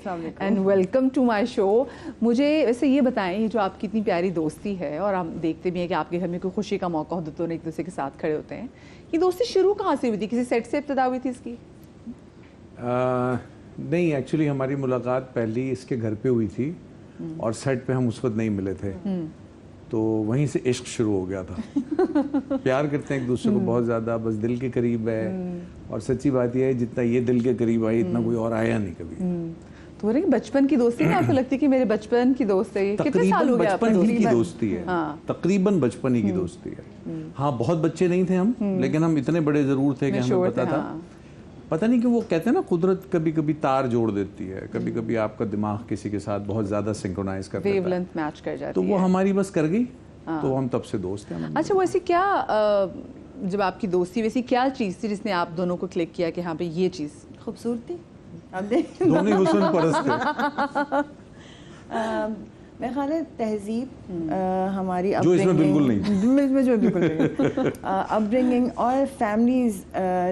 And welcome to my show. मुझे वैसे ये बताएं, ये जो आपकी इतनी प्यारी दोस्ती है और हम देखते भी हैं कि आपके घर में कोई खुशी का मौका हो तो दोनों एक दूसरे के साथ खड़े होते हैं, ये दोस्ती शुरू कहाँ से हुई थी? किसी सेट से इब्तिदा हुई थी इसकी? नहीं, एक्चुअली हमारी मुलाकात पहली इसके घर पे हुई थी और सेट पे हम उस वक्त नहीं मिले थे, तो वहीं से इश्क शुरू हो गया था। प्यार करते हैं एक दूसरे को बहुत ज़्यादा, बस दिल के करीब है। और सच्ची बात यह है, जितना ये दिल के करीब आई इतना कोई और आया नहीं कभी। तो बोले बचपन की दोस्ती है, आपको लगती है कि मेरे बचपन की दोस्त है? कितने साल हो गए? बचपन ही की दोस्ती है। तकरीबन बचपन ही की दोस्ती है। हाँ, बहुत बच्चे नहीं थे हम, लेकिन हम इतने बड़े जरूर थे कि हमें पता था। पता नहीं कि वो कहते हैं ना, कुदरत कभी कभी तार जोड़ देती है, कभी कभी आपका दिमाग किसी के साथ बहुत ज्यादा सिंक्रोनाइज कर देता है, वेवलेंथ मैच कर जाती है, तो वो हमारी बस कर गई, तो हम तब से दोस्त हैं। अच्छा, वो ऐसी क्या जब आपकी दोस्ती वैसी क्या चीज़ थी जिसने आप दोनों को क्लिक किया कि हाँ भाई ये चीज़? खूबसूरती। अब देख दोनों ही हुस्न परस्त थे। मैं ख्याल है तहजीब, हमारी जो इसमें बिल्कुल नहीं, जो बिल्कुल नहीं अपब्रिंगिंग और फैमिलीज।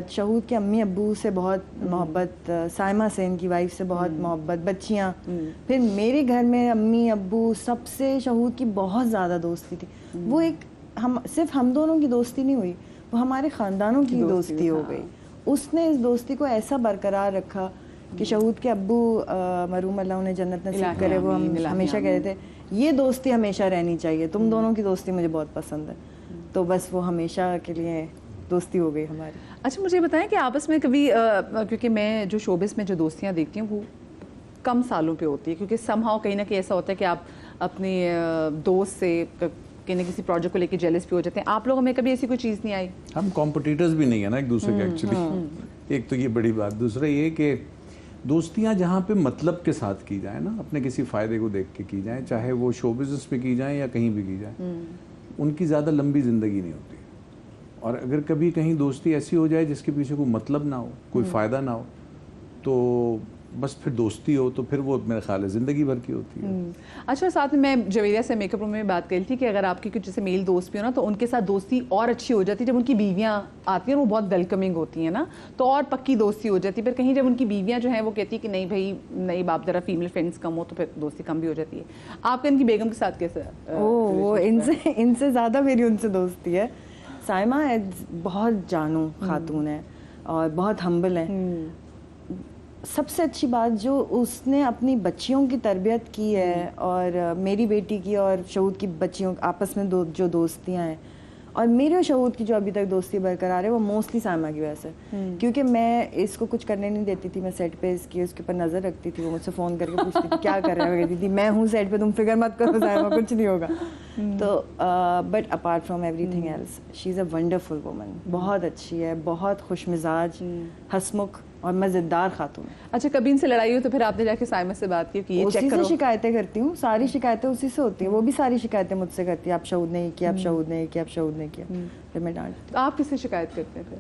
शहूद के अम्मी अब्बू से बहुत मोहब्बत, साइमा से इनकी वाइफ से बहुत मोहब्बत, बच्चियाँ। फिर मेरे घर में अम्मी अब्बू सबसे शहूद की बहुत ज़्यादा दोस्ती थी। वो एक सिर्फ हम दोनों की दोस्ती नहीं हुई, वो हमारे ख़ानदानों की दोस्ती हो गई। उसने इस दोस्ती को ऐसा बरकरार रखा कि शहूद के अब्बू मरूम अल्लाह उन्हें जन्नत नसीब करे, वो हम हमेशा कहते थे ये दोस्ती हमेशा रहनी चाहिए, तुम दोनों की दोस्ती मुझे बहुत पसंद है। तो बस वो हमेशा के लिए दोस्ती हो गई हमारी। अच्छा, मुझे बताएं कि आपस में कभी क्योंकि मैं जो शोबिस में जो दोस्तियाँ देखती हूँ वो कम सालों पे होती है, क्योंकि समहाउ कहीं ना कहीं ऐसा होता है कि आप अपने दोस्त से कहीं ना किसी प्रोजेक्ट को लेके जेलस भी हो जाते हैं। आप लोगों में कभी ऐसी कोई चीज़ नहीं आई? हम कॉम्पिटिटर्स भी नहीं है ना एक दूसरे के एक्चुअली। एक तो ये बड़ी बात, दूसरा ये कि दोस्तियां जहाँ पे मतलब के साथ की जाए ना, अपने किसी फ़ायदे को देख के की जाए, चाहे वो शो बिज़नेस में की जाए या कहीं भी की जाए, उनकी ज़्यादा लंबी ज़िंदगी नहीं होती। और अगर कभी कहीं दोस्ती ऐसी हो जाए जिसके पीछे कोई मतलब ना हो, कोई फ़ायदा ना हो, तो बस फिर दोस्ती हो तो फिर वो मेरे ख्याल है ज़िंदगी भर की होती है। अच्छा, साथ में मैं जवेरिया से मेकअप रूम में बात करी थी कि अगर आपकी कुछ जैसे मेल दोस्त भी हो ना, तो उनके साथ दोस्ती और अच्छी हो जाती है जब उनकी बीवियाँ आती हैं, वो बहुत वेलकमिंग होती हैं ना, तो और पक्की दोस्ती हो जाती है। फिर कहीं जब उनकी बीवियाँ जो हैं वो कहती है कि नहीं भाई नहीं बाप, ज़रा फीमेल फ्रेंड्स कम हो, तो फिर दोस्ती कम भी हो जाती है। आपका इनकी बेगम के साथ कैसा? वो इनसे ज़्यादा मेरी उनसे दोस्ती है। साइमा बहुत जानू खातून है और बहुत हम्बल है। सबसे अच्छी बात जो उसने अपनी बच्चियों की तरबियत की है, और मेरी बेटी की और शहूद की बच्चियों आपस में जो दोस्तियां हैं, और मेरे और शहूद की जो अभी तक दोस्ती बरकरार है, वो मोस्टली साइमा की वजह से। क्योंकि मैं इसको कुछ करने नहीं देती थी, मैं सेट पे इसकी उसके ऊपर नज़र रखती थी। वो मुझसे फ़ोन करके पूछती थी क्या कर रहा है, कहती थी मैं हूँ सेट पे, तुम फिक्र मत करो साइमा, कुछ नहीं होगा। तो but apart from everything else she is a wonderful woman. बहुत अच्छी है, बहुत खुश मिजाज, हंसमुख और मज़ेदार खातून। अच्छा, कभी इनसे लड़ाई हो तो फिर आपने जाके साइमा से बात की कि ये चेक करो? उसी से शिकायतें करती हूँ, सारी शिकायतें उसी से होती हैं। वो भी सारी शिकायतें मुझसे करती है, आप शहूद ने किया, आप शहूद ने किया, आप शहूद ने किया। फिर मैं डांट। तो आप किससे शिकायत करते हैं फिर?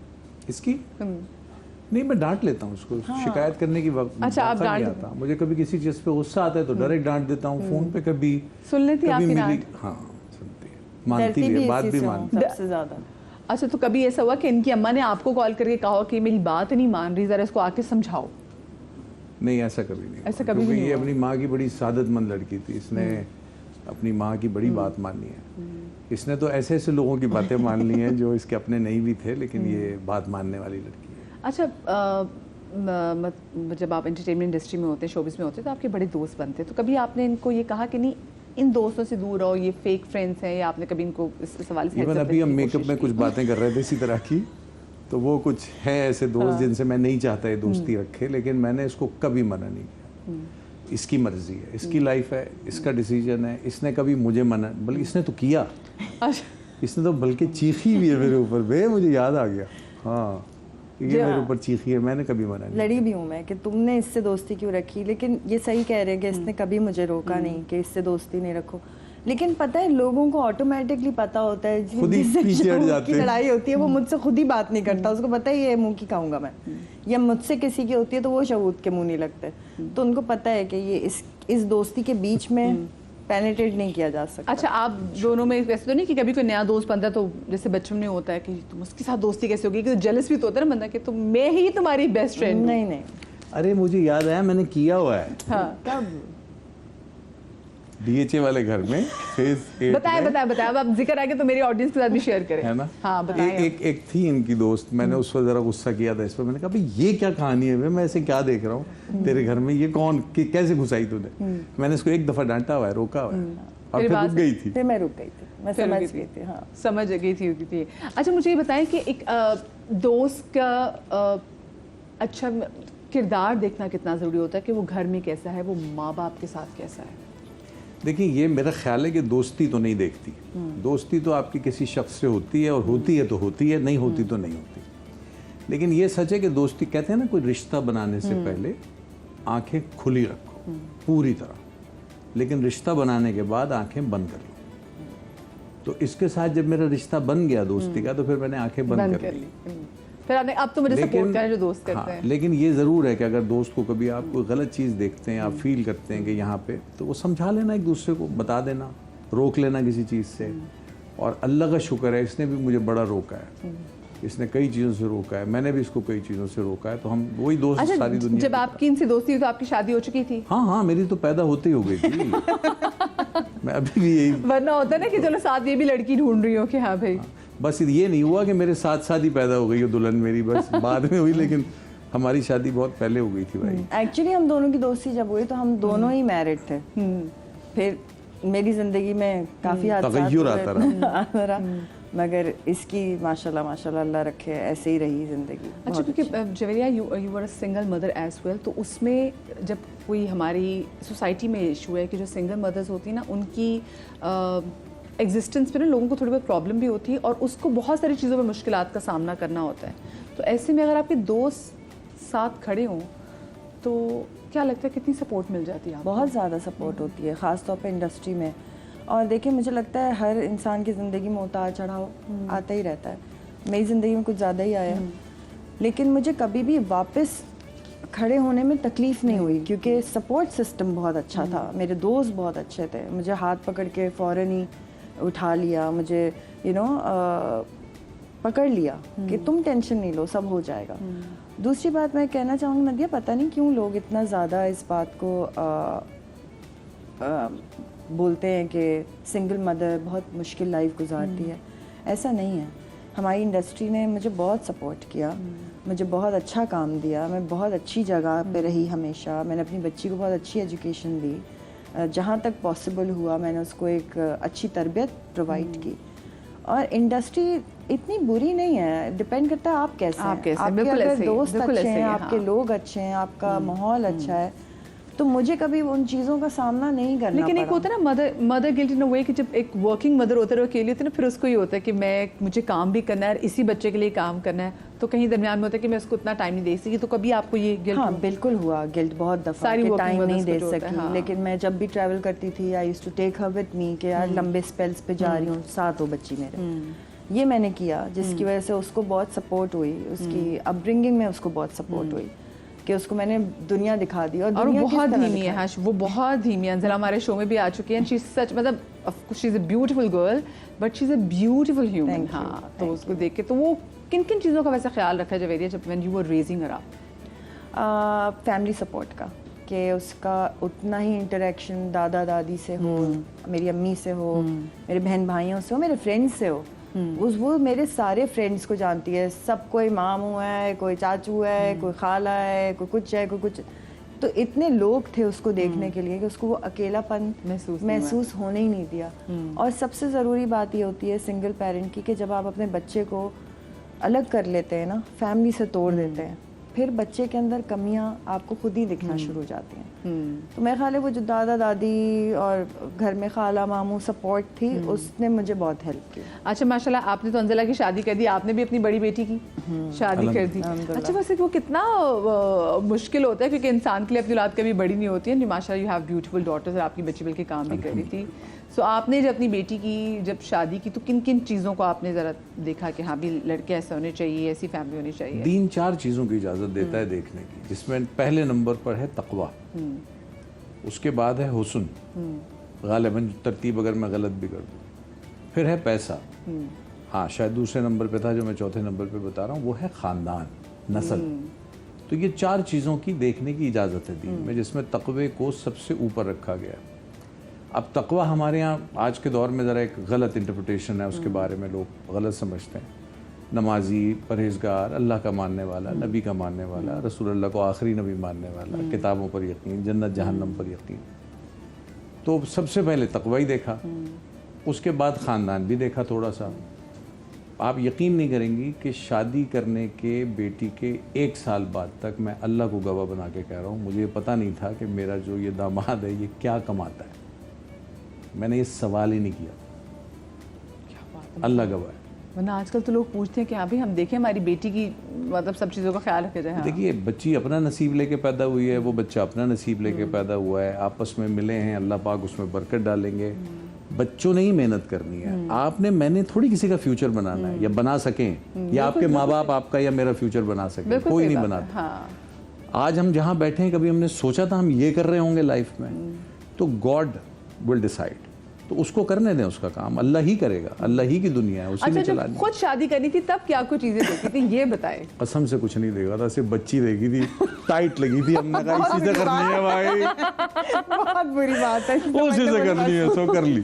इसकी नहीं, मैं डांट लेता हूँ उसको। शिकायत करने की वक्त अच्छा, आप डांट आता, मुझे कभी किसी चीज़ पे गुस्सा आता है तो डायरेक्ट डांट देता हूँ। फ़ोन पे कभी सुन लेती है आपकी डांट? हाँ, सुनती है, मानती है, बात भी मानती है सबसे ज़्यादा। अच्छा, तो कभी ऐसा हुआ कि इनकी अम्मा ने आपको कॉल करके कहा कि मेरी बात नहीं मान रही, ज़रा इसको आके समझाओ? नहीं, ऐसा कभी नहीं। ऐसा कभी नहीं? ये अपनी माँ की बड़ी सादतमंद लड़की थी, इसने अपनी माँ की बड़ी बात मानी है। इसने तो ऐसे ऐसे लोगों की बातें मान ली हैं जो इसके अपने नहीं भी थे, लेकिन ये बात मानने वाली लड़की है। अच्छा, जब आप एंटरटेनमेंट इंडस्ट्री में होते हैं, शोबिस में होते हैं, तो आपके बड़े दोस्त बनते हैं, तो कभी आपने इनको ये कहा कि नहीं इन दोस्तों से दूर रहो, ये फेक फ्रेंड्स हैं, या आपने कभी इनको इस सवाल से? इवन अभी हम मेकअप में कुछ बातें कर रहे थे इसी तरह की, तो वो कुछ है ऐसे दोस्त जिनसे मैं नहीं चाहता ये दोस्ती रखे, लेकिन मैंने इसको कभी मना नहीं किया। इसकी मर्जी है, इसकी लाइफ है, इसका डिसीजन है। इसने कभी मुझे मना, बल्कि इसने तो किया। इसने तो बल्कि चीखी भी है मेरे ऊपर, बे मुझे याद आ गया। हाँ, ये मेरे ऊपर चीखी है, मैंने कभी मना नहीं। लड़ी भी हूँ मैं कि तुमने इससे दोस्ती क्यों रखी, लेकिन ये सही कह रहे हैं कि इसने कभी मुझे रोका नहीं कि इससे दोस्ती नहीं रखो। लेकिन पता है लोगों को ऑटोमेटिकली पता होता है जिससे लड़ाई होती है वो मुझसे खुद ही बात नहीं करता, उसको पता है ये मुंह की खाऊंगा मैं, या मुझसे किसी की होती है तो वो शहूद के मुंह नहीं लगते, तो उनको पता है कि ये इस दोस्ती के बीच में पेनिट्रेट नहीं किया जा सकता। अच्छा, आप दोनों में ऐसे तो नहीं कि कभी कोई नया दोस्त बनता है तो जैसे बच्चों में होता है कि तुम उसके साथ दोस्ती कैसे होगी, कि जेलस भी तो होता है ना बंदा कि तो मैं ही तुम्हारी बेस्ट फ्रेंड? नहीं नहीं, अरे मुझे याद आया, मैंने किया हुआ है हाँ कब? DHA वाले घर में फेज 8 बताएं में, बताएं बताएं, अब आप जिक्र आगे तो मेरी ऑडियंस के साथ भी शेयर करें। है ना। हाँ बताएं। एक थी इनकी दोस्त, मैंने उस पर जरा गुस्सा किया था इस पर। मैंने कहा भाई ये क्या कहानी है, मैं ऐसे क्या देख रहा हूँ तेरे घर में, ये कौन कैसे घुसाई तूने। मैंने इसको एक दफा डांटा हुआ है, रोका हुआ है, और मेरी फिर बात रुक गई थी। फिर मैं रुक गई थी, मैं फिर समझ रुक गई थी। हाँ, समझ गई थी। अच्छा मुझे ये बताएं कि एक दोस्त का अच्छा किरदार देखना कितना ज़रूरी होता है, कि वो घर में कैसा है, वो माँ बाप के साथ कैसा है। देखिए ये मेरा ख्याल है कि दोस्ती तो नहीं देखती, दोस्ती तो आपकी किसी शख्स से होती है, और होती है तो होती है, नहीं होती तो नहीं होती। लेकिन ये सच है कि दोस्ती, कहते हैं ना, कोई रिश्ता बनाने से पहले आंखें खुली रखो पूरी तरह, लेकिन रिश्ता बनाने के बाद आंखें बंद कर लो। तो इसके साथ जब मेरा रिश्ता बन गया दोस्ती का, तो फिर मैंने आंखें बंद कर ली। फिर आपने, अब तो मुझे सपोर्ट करें जो दोस्त करते हैं। लेकिन ये ज़रूर है कि अगर दोस्त को कभी आप कोई गलत चीज़ देखते हैं, आप फील करते हैं कि यहाँ पे, तो वो समझा लेना, एक दूसरे को बता देना, रोक लेना किसी चीज़ से। और अल्लाह का शुक्र है, इसने भी मुझे बड़ा रोका है, इसने कई चीज़ों से रोका है, मैंने भी इसको कई चीज़ों से रोका है। तो हम वही दोस्त अच्छा, सारी दुनिया। जब आपकी इनसे दोस्ती हुई तो आपकी शादी हो चुकी थी? हाँ हाँ, मेरी तो पैदा होते ही हो गई थी। मैं अभी भी यही, वरना होता है ना कि चलो साथ ये भी लड़की ढूंढ रही हो कि हाँ भाई। बस ये नहीं हुआ कि मेरे साथ साथ ही पैदा हो गई हो दुल्हन मेरी, बस बाद में हुई, लेकिन हमारी शादी बहुत पहले हो गई थी भाई। एक्चुअली हम दोनों की दोस्ती जब हुई तो हम दोनों ही मैरिड थे। फिर मेरी जिंदगी में काफी तगय्युर आता रहा, मगर इसकी माशाल्लाह माशाल्लाह अल्लाह रखे ऐसे ही रही जिंदगी। अच्छा, क्योंकि Javeria you were a single mother as well, तो उसमें जब कोई हमारी सोसाइटी में इशू है कि जो सिंगल मदर्स होती हैं ना, उनकी एग्जिस्टेंस पे ना लोगों को थोड़ी बहुत प्रॉब्लम भी होती है, और उसको बहुत सारी चीज़ों में मुश्किलात का सामना करना होता है। तो ऐसे में अगर आपके दोस्त साथ खड़े हों तो क्या लगता है कितनी सपोर्ट मिल जाती है आपको? बहुत ज़्यादा सपोर्ट होती है, ख़ास तौर पे इंडस्ट्री में। और देखिए मुझे लगता है हर इंसान की ज़िंदगी में उतार चढ़ाव आता ही रहता है। मेरी ज़िंदगी में कुछ ज़्यादा ही आया, लेकिन मुझे कभी भी वापस खड़े होने में तकलीफ़ नहीं हुई, क्योंकि सपोर्ट सिस्टम बहुत अच्छा था। मेरे दोस्त बहुत अच्छे थे, मुझे हाथ पकड़ के फ़ौरन ही उठा लिया, मुझे पकड़ लिया कि तुम टेंशन नहीं लो, सब हो जाएगा। दूसरी बात मैं कहना चाहूँगी नदिया, पता नहीं क्यों लोग इतना ज़्यादा इस बात को बोलते हैं कि सिंगल मदर बहुत मुश्किल लाइफ गुजारती है। ऐसा नहीं है। हमारी इंडस्ट्री ने मुझे बहुत सपोर्ट किया, मुझे बहुत अच्छा काम दिया, मैं बहुत अच्छी जगह पे रही हमेशा। मैंने अपनी बच्ची को बहुत अच्छी एजुकेशन दी, जहाँ तक पॉसिबल हुआ मैंने उसको एक अच्छी तरबियत प्रोवाइड की। और इंडस्ट्री इतनी बुरी नहीं है, डिपेंड करता है आप कैसे हैं। आपके अगर दोस्त अच्छे हैं, आपके लोग अच्छे हैं, आपका माहौल अच्छा है, तो मुझे कभी उन चीज़ों का सामना नहीं करना लेकिन एक होता है ना मदर गिल्ट इन अ वे, कि जब एक वर्किंग मदर होता है अकेली होती है ना, फिर उसको ये होता है कि मुझे काम भी करना है, इसी बच्चे के लिए काम करना है, तो कहीं दरमियान में होता है कि मैं उसको उतना टाइम नहीं दे सकी। तो कभी आपको ये गिल्ट? हाँ बिल्कुल हुआ गिल्ट, बहुत दफ़ा कि टाइम नहीं दे सकी। हाँ। लेकिन मैं जब भी ट्रैवल करती थी, I used to take her with me, कि यार लंबे स्पेल्स पे जा रही हूँ, साथ हो बच्ची मेरे। ये मैंने किया, जिसकी वजह से उसको बहुत सपोर्ट हुई, उसकी अपब्रिंगिंग में उसको बहुत सपोर्ट हुई, कि उसको मैंने दुनिया दिखा दी। और वो बहुत धीमी है। हाँ, वो बहुत धीमी है। अंजला हमारे शो में भी आ चुकी है, शी इज सच, मतलब she is a beautiful girl, but she is a beautiful human. हाँ, तो उसको देख के, तो वो किन किन चीज़ों का वैसे ख्याल रखा जवेरिया जब when you were raising her up? Family support का, कि उसका उतना ही इंटरेक्शन दादा दादी से हो, मेरी अम्मी से हो, मेरे बहन भाइयों से हो, मेरे फ्रेंड्स से हो। वो मेरे सारे फ्रेंड्स को जानती है, सब कोई मामू है, कोई चाचू है, कोई खाला है, कोई कुछ है, कोई कुछ। तो इतने लोग थे उसको देखने के लिए कि उसको वो अकेलापन महसूस होने ही नहीं दिया। और सबसे ज़रूरी बात ये होती है सिंगल पेरेंट की, कि जब आप अपने बच्चे को अलग कर लेते हैं ना, फैमिली से तोड़ देते हैं, फिर बच्चे के अंदर कमियां आपको खुद ही दिखना शुरू हो जाती हैं। तो मैं ख्याल है वो जो दादा दादी और घर में खाला मामू सपोर्ट थी, उसने मुझे बहुत हेल्प की। अच्छा, माशाल्लाह, आपने तो अंजला की शादी कर दी, आपने भी अपनी बड़ी बेटी की शादी कर दी। अच्छा, वैसे वो कितना मुश्किल होता है, क्योंकि इंसान के लिए अपनी औलाद कभी बड़ी नहीं होती है। माशाल्लाह, यू हैव ब्यूटीफुल डॉटर्स, और आपकी बच्ची बल्कि काम भी कर रही थी। सो आपने जब अपनी बेटी की जब शादी की, तो किन किन चीज़ों को आपने ज़रा देखा कि हाँ भी लड़के ऐसे होने चाहिए, ऐसी फैमिली होनी चाहिए? 3-4 चीज़ों की इजाज़त देता है देखने की, जिसमें पहले नंबर पर है तकवा, उसके बाद है हुस्न, गालिबन तरतीब अगर मैं गलत भी कर दूँ, फिर है पैसा, हाँ शायद दूसरे नंबर पे था, जो मैं चौथे नंबर पे बता रहा हूँ वो है ख़ानदान, नस्ल। तो ये 4 चीज़ों की देखने की इजाज़त है दीन में, जिसमें तक़वे को सबसे ऊपर रखा गया है। अब तक़वा हमारे यहाँ आज के दौर में ज़रा एक गलत इंटरप्रिटेशन है, उसके बारे में लोग गलत समझते हैं। नमाजी, परहेज़गार, अल्लाह का मानने वाला, नबी का मानने वाला, रसूल अल्लाह को आखिरी नबी मानने वाला, किताबों पर यकीन, जन्नत जहन्नम पर यकीन। तो सबसे पहले तक़वा ही देखा, उसके बाद ख़ानदान भी देखा थोड़ा सा। आप यकीन नहीं करेंगी कि शादी करने के बेटी के 1 साल बाद तक मैं अल्लाह को गवाह बना के कह रहा हूँ, मुझे पता नहीं था कि मेरा जो ये दामाद है ये क्या कमाता है। मैंने ये सवाल ही नहीं किया, अल्लाह गवाह है। वरना आजकल तो लोग पूछते हैं कि हाँ भाई हम देखें हमारी बेटी की मतलब सब चीज़ों का ख्याल रखा जाए। हाँ। देखिए, बच्ची अपना नसीब लेके पैदा हुई है, वो बच्चा अपना नसीब लेके पैदा हुआ है, आपस में मिले हैं, अल्लाह पाक उसमें बरकत डालेंगे। बच्चों ने ही मेहनत करनी है, मैंने थोड़ी किसी का फ्यूचर बनाना है, या बना सकें, या आपके माँ बाप आपका या मेरा फ्यूचर बना सकें, कोई नहीं बनाता। हाँ। आज हम जहाँ बैठे हैं, कभी हमने सोचा था हम ये कर रहे होंगे लाइफ में? तो गॉड विल डिसाइड, तो उसको करने दें, उसका काम अल्लाह ही करेगा, अल्लाह ही की दुनिया है, उसी में अच्छा, चला। जब खुद शादी करनी थी तब क्या कुछ चीजें देखी थी ये बताएं। कसम से कुछ नहीं देखा था, सिर्फ बच्ची देखी थी, टाइट लगी थी, हमने कहा इसी से करनी है भाई, बहुत बुरी बात है, उसी से करनी है, सो कर ली।